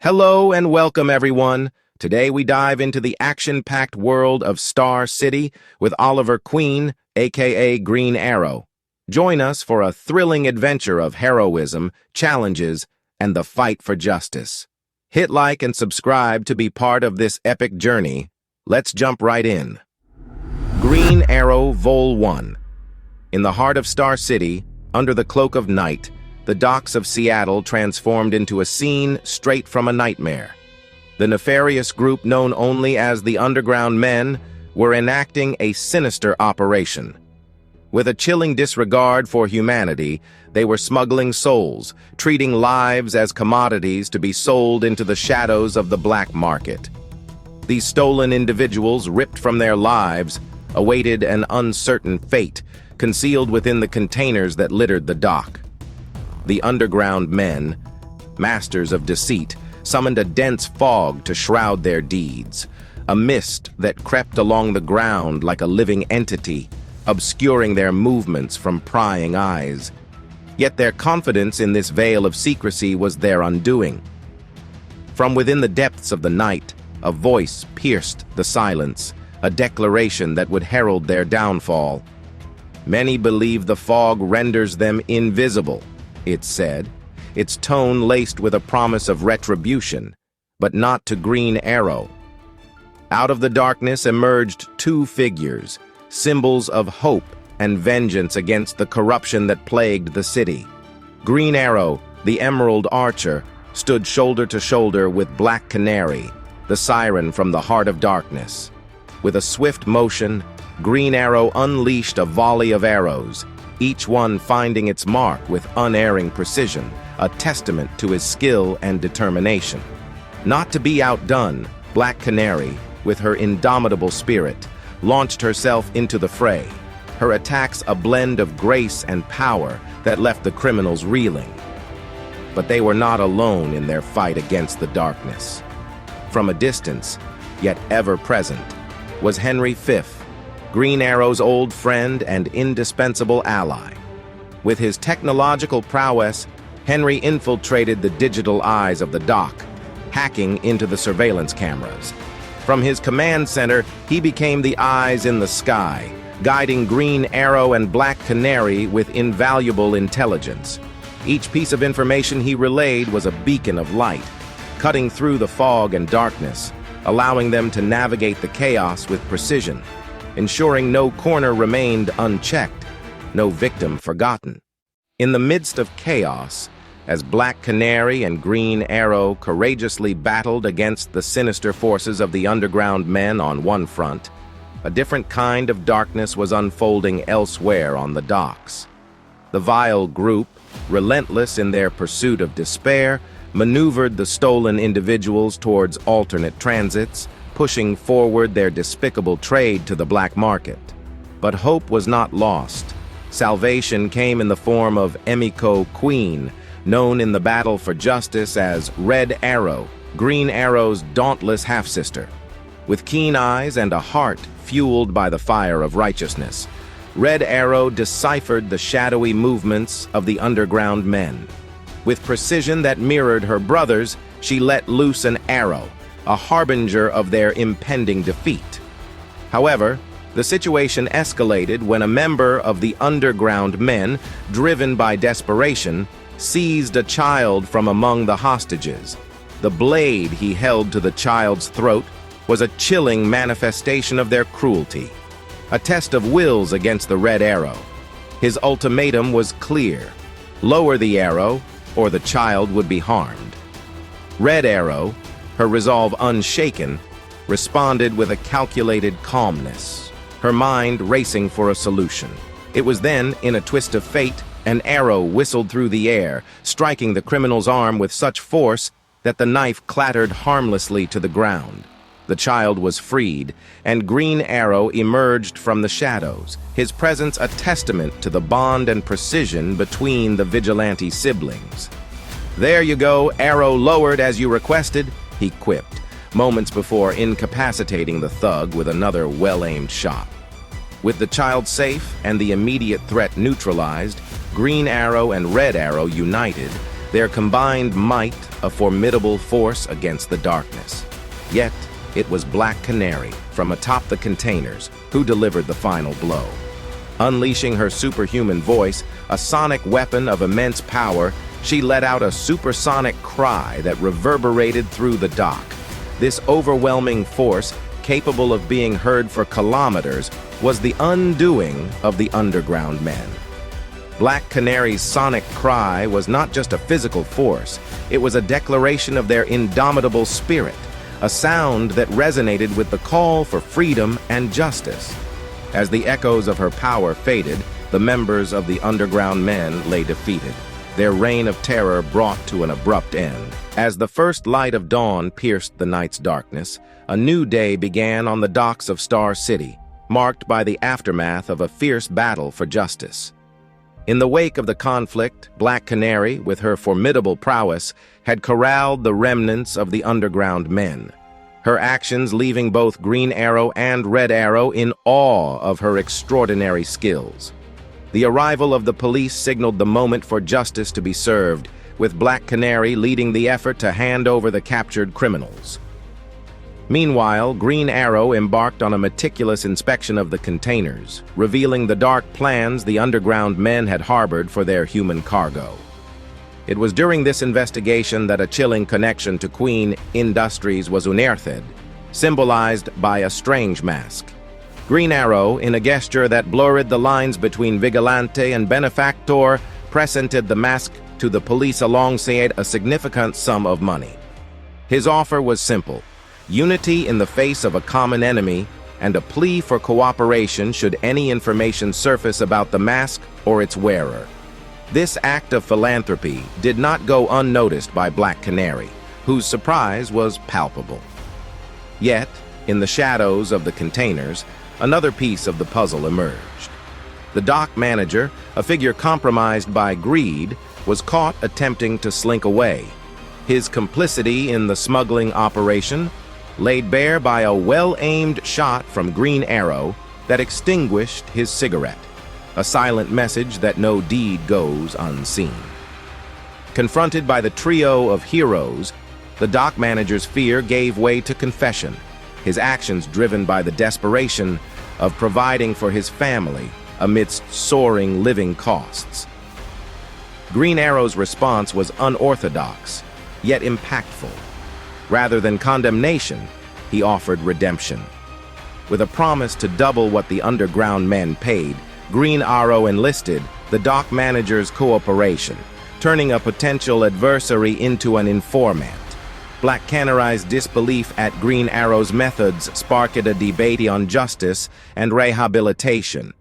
Hello and welcome, everyone. Today we dive into the action-packed world of Star City with Oliver Queen, aka Green Arrow. Join us for a thrilling adventure of heroism, challenges, and the fight for justice. Hit like and subscribe to be part of this epic journey. Let's jump right in. Green Arrow Vol 1. In the heart of Star City, under the cloak of night, the docks of Seattle transformed into a scene straight from a nightmare. The nefarious group known only as the Underground Men were enacting a sinister operation. With a chilling disregard for humanity, they were smuggling souls, treating lives as commodities to be sold into the shadows of the black market. These stolen individuals, ripped from their lives, awaited an uncertain fate, concealed within the containers that littered the dock. The Underground Men, masters of deceit, summoned a dense fog to shroud their deeds, a mist that crept along the ground like a living entity, obscuring their movements from prying eyes. Yet their confidence in this veil of secrecy was their undoing. From within the depths of the night, a voice pierced the silence, a declaration that would herald their downfall. Many believe the fog renders them invisible, it said, its tone laced with a promise of retribution, but not to Green Arrow. Out of the darkness emerged two figures, symbols of hope and vengeance against the corruption that plagued the city. Green Arrow, the Emerald Archer, stood shoulder to shoulder with Black Canary, the siren from the heart of darkness. With a swift motion, Green Arrow unleashed a volley of arrows, each one finding its mark with unerring precision, a testament to his skill and determination. Not to be outdone, Black Canary, with her indomitable spirit, launched herself into the fray, her attacks a blend of grace and power that left the criminals reeling. But they were not alone in their fight against the darkness. From a distance, yet ever present, was Henry V, Green Arrow's old friend and indispensable ally. With his technological prowess, Henry infiltrated the digital eyes of the dock, hacking into the surveillance cameras. From his command center, he became the eyes in the sky, guiding Green Arrow and Black Canary with invaluable intelligence. Each piece of information he relayed was a beacon of light, cutting through the fog and darkness, allowing them to navigate the chaos with precision, ensuring no corner remained unchecked, no victim forgotten. In the midst of chaos, as Black Canary and Green Arrow courageously battled against the sinister forces of the Underground Men on one front, a different kind of darkness was unfolding elsewhere on the docks. The vile group, relentless in their pursuit of despair, maneuvered the stolen individuals towards alternate transits, pushing forward their despicable trade to the black market. But hope was not lost. Salvation came in the form of Emiko Queen, known in the battle for justice as Red Arrow, Green Arrow's dauntless half-sister. With keen eyes and a heart fueled by the fire of righteousness, Red Arrow deciphered the shadowy movements of the Underground Men. With precision that mirrored her brother's, she let loose an arrow, a harbinger of their impending defeat. However, the situation escalated when a member of the Underground Men, driven by desperation, seized a child from among the hostages. The blade he held to the child's throat was a chilling manifestation of their cruelty, a test of wills against the Red Arrow. His ultimatum was clear: lower the arrow, or the child would be harmed. Red Arrow, her resolve unshaken, responded with a calculated calmness, her mind racing for a solution. It was then, in a twist of fate, an arrow whistled through the air, striking the criminal's arm with such force that the knife clattered harmlessly to the ground. The child was freed, and Green Arrow emerged from the shadows, his presence a testament to the bond and precision between the vigilante siblings. "There you go, arrow lowered as you requested," he quipped, moments before incapacitating the thug with another well-aimed shot. With the child safe and the immediate threat neutralized, Green Arrow and Red Arrow united, their combined might a formidable force against the darkness. Yet, it was Black Canary, from atop the containers, who delivered the final blow. Unleashing her superhuman voice, a sonic weapon of immense power, she let out a supersonic cry that reverberated through the dock. This overwhelming force, capable of being heard for kilometers, was the undoing of the underground men. Black Canary's sonic cry was not just a physical force, it was a declaration of their indomitable spirit, a sound that resonated with the call for freedom and justice. As the echoes of her power faded, the members of the underground men lay defeated, their reign of terror brought to an abrupt end. As the first light of dawn pierced the night's darkness, a new day began on the docks of Star City, marked by the aftermath of a fierce battle for justice. In the wake of the conflict, Black Canary, with her formidable prowess, had corralled the remnants of the underground men, her actions leaving both Green Arrow and Red Arrow in awe of her extraordinary skills. The arrival of the police signaled the moment for justice to be served, with Black Canary leading the effort to hand over the captured criminals. Meanwhile, Green Arrow embarked on a meticulous inspection of the containers, revealing the dark plans the underground men had harbored for their human cargo. It was during this investigation that a chilling connection to Queen Industries was unearthed, symbolized by a strange mask. Green Arrow, in a gesture that blurred the lines between vigilante and benefactor, presented the mask to the police alongside a significant sum of money. His offer was simple: unity in the face of a common enemy, and a plea for cooperation should any information surface about the mask or its wearer. This act of philanthropy did not go unnoticed by Black Canary, whose surprise was palpable. Yet, in the shadows of the containers, another piece of the puzzle emerged. The dock manager, a figure compromised by greed, was caught attempting to slink away. His complicity in the smuggling operation laid bare by a well-aimed shot from Green Arrow that extinguished his cigarette, a silent message that no deed goes unseen. Confronted by the trio of heroes, the dock manager's fear gave way to confession, his actions driven by the desperation of providing for his family amidst soaring living costs. Green Arrow's response was unorthodox, yet impactful. Rather than condemnation, he offered redemption. With a promise to double what the underground men paid, Green Arrow enlisted the dock manager's cooperation, turning a potential adversary into an informant. Black Canary's disbelief at Green Arrow's methods sparked a debate on justice and rehabilitation.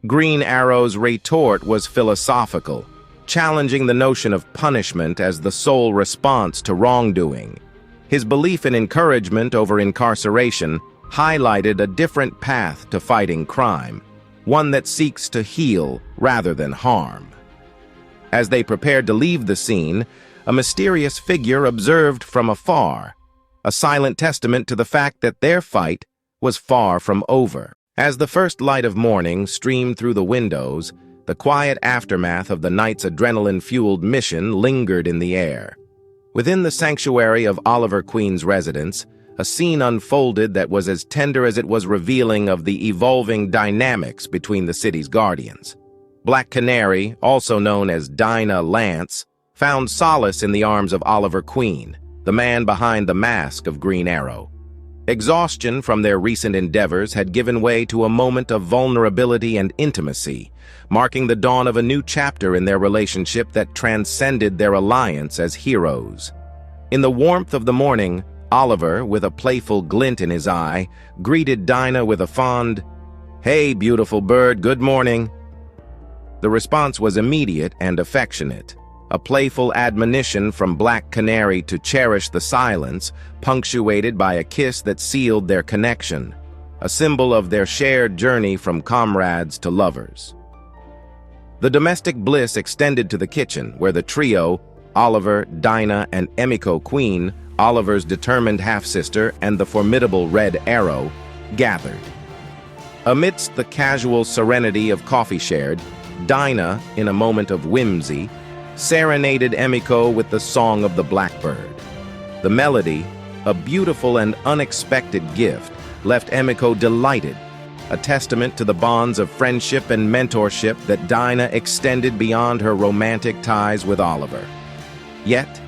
Green Arrow's retort was philosophical, challenging the notion of punishment as the sole response to wrongdoing. His belief in encouragement over incarceration highlighted a different path to fighting crime, one that seeks to heal rather than harm. As they prepared to leave the scene, a mysterious figure observed from afar, a silent testament to the fact that their fight was far from over. As the first light of morning streamed through the windows, the quiet aftermath of the night's adrenaline-fueled mission lingered in the air. Within the sanctuary of Oliver Queen's residence, a scene unfolded that was as tender as it was revealing of the evolving dynamics between the city's guardians. Black Canary, also known as Dinah Lance, found solace in the arms of Oliver Queen, the man behind the mask of Green Arrow. Exhaustion from their recent endeavors had given way to a moment of vulnerability and intimacy, marking the dawn of a new chapter in their relationship that transcended their alliance as heroes. In the warmth of the morning, Oliver, with a playful glint in his eye, greeted Dinah with a fond, "Hey, beautiful bird, good morning." The response was immediate and affectionate, a playful admonition from Black Canary to cherish the silence, punctuated by a kiss that sealed their connection, a symbol of their shared journey from comrades to lovers. The domestic bliss extended to the kitchen, where the trio, Oliver, Dinah, and Emiko Queen, Oliver's determined half-sister, and the formidable Red Arrow, gathered. Amidst the casual serenity of coffee shared, Dinah, in a moment of whimsy, serenaded Emiko with the song of the blackbird. The melody, a beautiful and unexpected gift, left Emiko delighted, a testament to the bonds of friendship and mentorship that Dinah extended beyond her romantic ties with Oliver. Yet,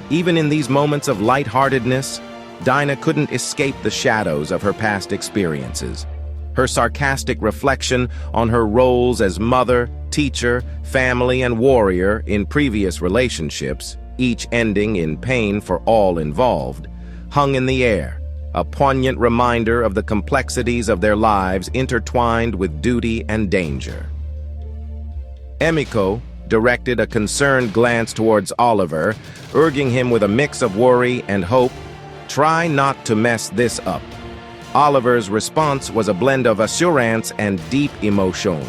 even in these moments of lightheartedness, Dinah couldn't escape the shadows of her past experiences. Her sarcastic reflection on her roles as mother, teacher, family, and warrior in previous relationships, each ending in pain for all involved, hung in the air, a poignant reminder of the complexities of their lives intertwined with duty and danger. Emiko directed a concerned glance towards Oliver, urging him with a mix of worry and hope, "Try not to mess this up." Oliver's response was a blend of assurance and deep emotion.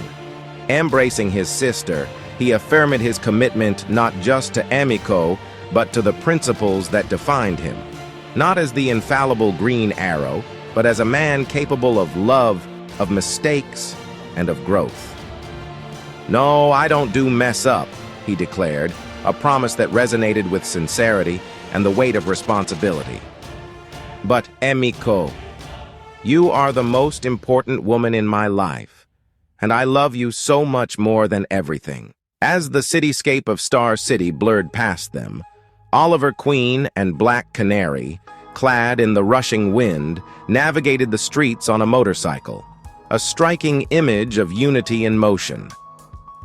Embracing his sister, he affirmed his commitment not just to Emiko, but to the principles that defined him. Not as the infallible green arrow, but as a man capable of love, of mistakes, and of growth. "No, I don't do mess up," he declared, a promise that resonated with sincerity and the weight of responsibility. "But Emiko, you are the most important woman in my life, and I love you so much more than everything." As the cityscape of Star City blurred past them, Oliver Queen and Black Canary, clad in the rushing wind, navigated the streets on a motorcycle, a striking image of unity in motion.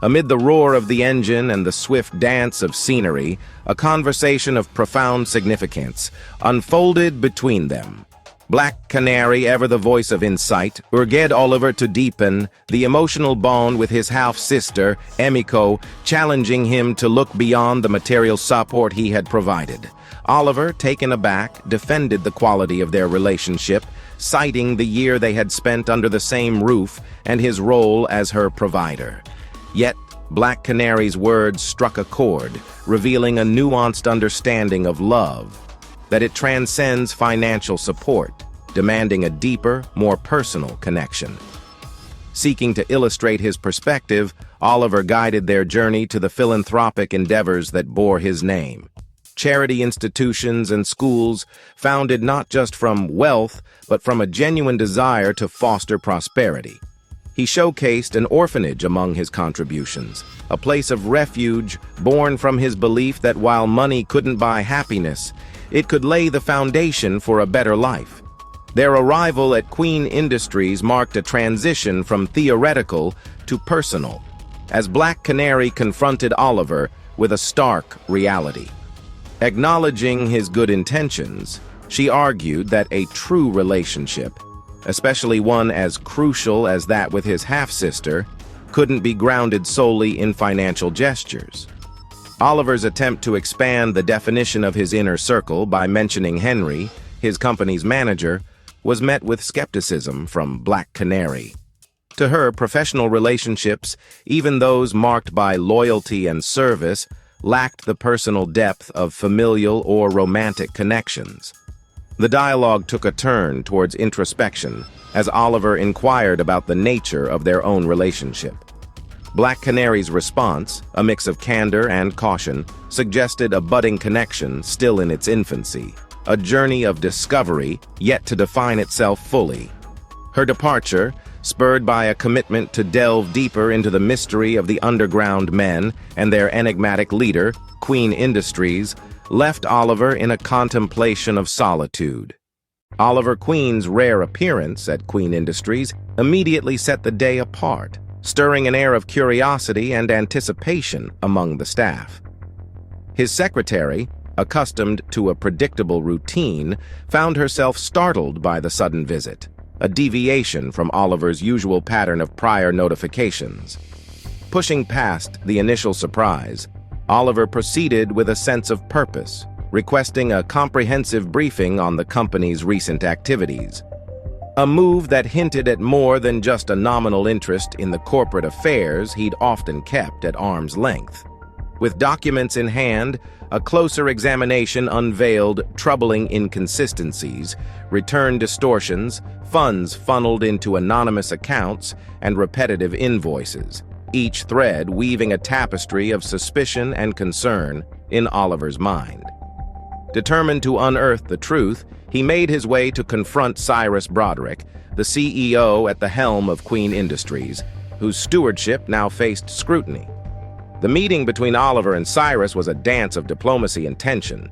Amid the roar of the engine and the swift dance of scenery, a conversation of profound significance unfolded between them. Black Canary, ever the voice of insight, urged Oliver to deepen the emotional bond with his half-sister, Emiko, challenging him to look beyond the material support he had provided. Oliver, taken aback, defended the quality of their relationship, citing the year they had spent under the same roof and his role as her provider. Yet, Black Canary's words struck a chord, revealing a nuanced understanding of love, that it transcends financial support, demanding a deeper, more personal connection. Seeking to illustrate his perspective, Oliver guided their journey to the philanthropic endeavors that bore his name. Charity institutions and schools founded not just from wealth, but from a genuine desire to foster prosperity. He showcased an orphanage among his contributions, a place of refuge born from his belief that while money couldn't buy happiness, it could lay the foundation for a better life. Their arrival at Queen Industries marked a transition from theoretical to personal, as Black Canary confronted Oliver with a stark reality. Acknowledging his good intentions, she argued that a true relationship, especially one as crucial as that with his half-sister, couldn't be grounded solely in financial gestures. Oliver's attempt to expand the definition of his inner circle by mentioning Henry, his company's manager, was met with skepticism from Black Canary. To her, professional relationships, even those marked by loyalty and service, lacked the personal depth of familial or romantic connections. The dialogue took a turn towards introspection as Oliver inquired about the nature of their own relationship. Black Canary's response, a mix of candor and caution, suggested a budding connection still in its infancy, a journey of discovery yet to define itself fully. Her departure, spurred by a commitment to delve deeper into the mystery of the underground men and their enigmatic leader, Queen Industries, left Oliver in a contemplation of solitude. Oliver Queen's rare appearance at Queen Industries immediately set the day apart, stirring an air of curiosity and anticipation among the staff. His secretary, accustomed to a predictable routine, found herself startled by the sudden visit, a deviation from Oliver's usual pattern of prior notifications. Pushing past the initial surprise, Oliver proceeded with a sense of purpose, requesting a comprehensive briefing on the company's recent activities. A move that hinted at more than just a nominal interest in the corporate affairs he'd often kept at arm's length. With documents in hand, a closer examination unveiled troubling inconsistencies, return distortions, funds funneled into anonymous accounts, and repetitive invoices. each thread weaving a tapestry of suspicion and concern in Oliver's mind. Determined to unearth the truth, he made his way to confront Cyrus Broderick, the CEO at the helm of Queen Industries, whose stewardship now faced scrutiny. The meeting between Oliver and Cyrus was a dance of diplomacy and tension.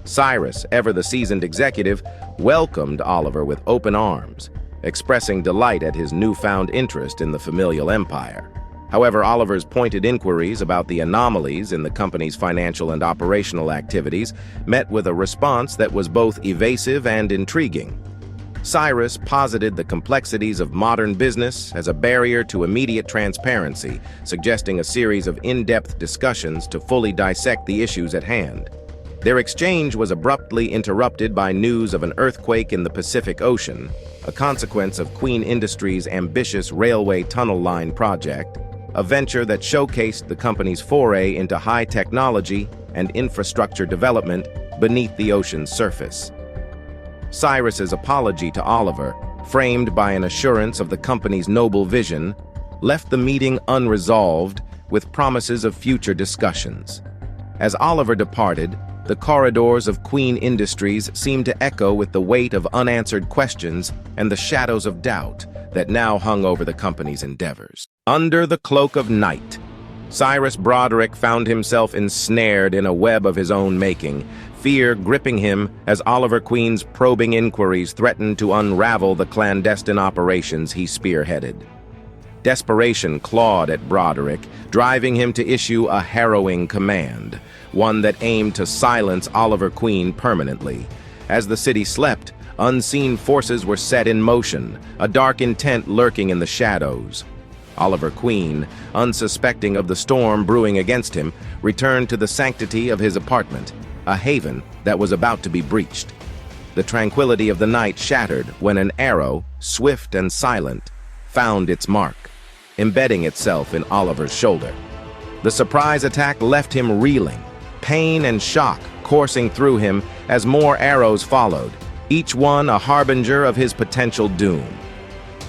Cyrus, ever the seasoned executive, welcomed Oliver with open arms, expressing delight at his newfound interest in the familial empire. However, Oliver's pointed inquiries about the anomalies in the company's financial and operational activities met with a response that was both evasive and intriguing. Cyrus posited the complexities of modern business as a barrier to immediate transparency, suggesting a series of in-depth discussions to fully dissect the issues at hand. Their exchange was abruptly interrupted by news of an earthquake in the Pacific Ocean, a consequence of Queen Industries' ambitious railway tunnel line project, a venture that showcased the company's foray into high technology and infrastructure development beneath the ocean's surface. Cyrus's apology to Oliver, framed by an assurance of the company's noble vision, left the meeting unresolved with promises of future discussions. As Oliver departed, the corridors of Queen Industries seemed to echo with the weight of unanswered questions and the shadows of doubt that now hung over the company's endeavors. Under the cloak of night, Cyrus Broderick found himself ensnared in a web of his own making, fear gripping him as Oliver Queen's probing inquiries threatened to unravel the clandestine operations he spearheaded. Desperation clawed at Broderick, driving him to issue a harrowing command, one that aimed to silence Oliver Queen permanently. As the city slept, unseen forces were set in motion, a dark intent lurking in the shadows. Oliver Queen, unsuspecting of the storm brewing against him, returned to the sanctity of his apartment, a haven that was about to be breached. The tranquility of the night shattered when an arrow, swift and silent, found its mark, embedding itself in Oliver's shoulder. The surprise attack left him reeling, pain and shock coursing through him as more arrows followed, each one a harbinger of his potential doom.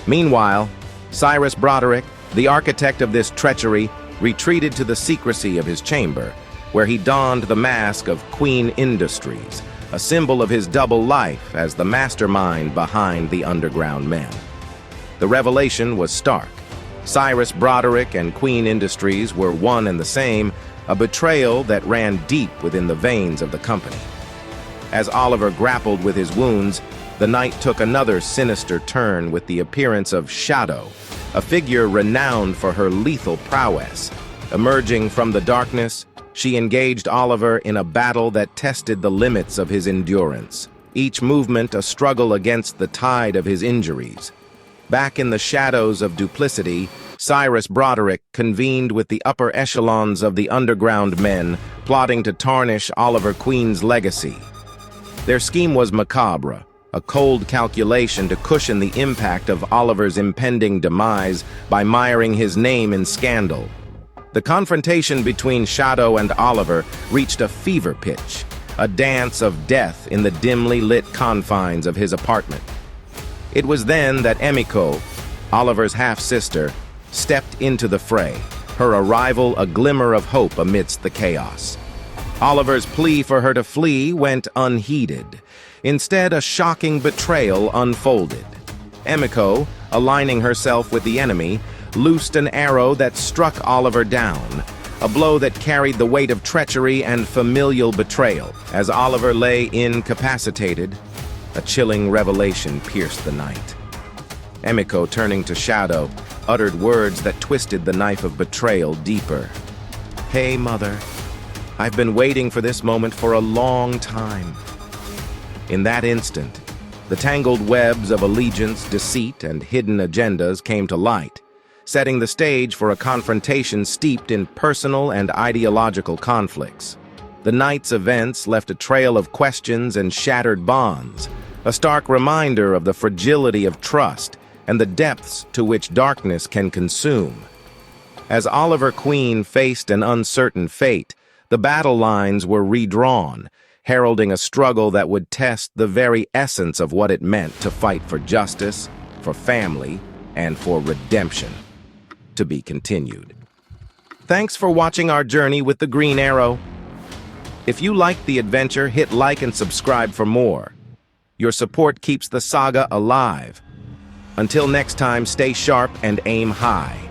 Meanwhile, Cyrus Broderick, the architect of this treachery, retreated to the secrecy of his chamber, where he donned the mask of Queen Industries, a symbol of his double life as the mastermind behind the underground men. The revelation was stark. Cyrus Broderick and Queen Industries were one and the same, a betrayal that ran deep within the veins of the company. As Oliver grappled with his wounds, the night took another sinister turn with the appearance of Shadow, a figure renowned for her lethal prowess. Emerging from the darkness, she engaged Oliver in a battle that tested the limits of his endurance, each movement a struggle against the tide of his injuries. Back in the shadows of duplicity, Cyrus Broderick convened with the upper echelons of the underground men, plotting to tarnish Oliver Queen's legacy. Their scheme was macabre, a cold calculation to cushion the impact of Oliver's impending demise by miring his name in scandal. The confrontation between Shadow and Oliver reached a fever pitch, a dance of death in the dimly lit confines of his apartment. It was then that Emiko, Oliver's half-sister, stepped into the fray, her arrival a glimmer of hope amidst the chaos. Oliver's plea for her to flee went unheeded. Instead, a shocking betrayal unfolded. Emiko, aligning herself with the enemy, loosed an arrow that struck Oliver down, a blow that carried the weight of treachery and familial betrayal. As Oliver lay incapacitated, a chilling revelation pierced the night. Emiko, turning to Shadow, uttered words that twisted the knife of betrayal deeper. "Hey, Mother, I've been waiting for this moment for a long time." In that instant, the tangled webs of allegiance, deceit, and hidden agendas came to light, setting the stage for a confrontation steeped in personal and ideological conflicts. The night's events left a trail of questions and shattered bonds, a stark reminder of the fragility of trust and the depths to which darkness can consume. As Oliver Queen faced an uncertain fate, the battle lines were redrawn, heralding a struggle that would test the very essence of what it meant to fight for justice, for family, and for redemption. To be continued. Thanks for watching our journey with the Green Arrow. If you liked the adventure, hit like and subscribe for more. Your support keeps the saga alive. Until next time, stay sharp and aim high.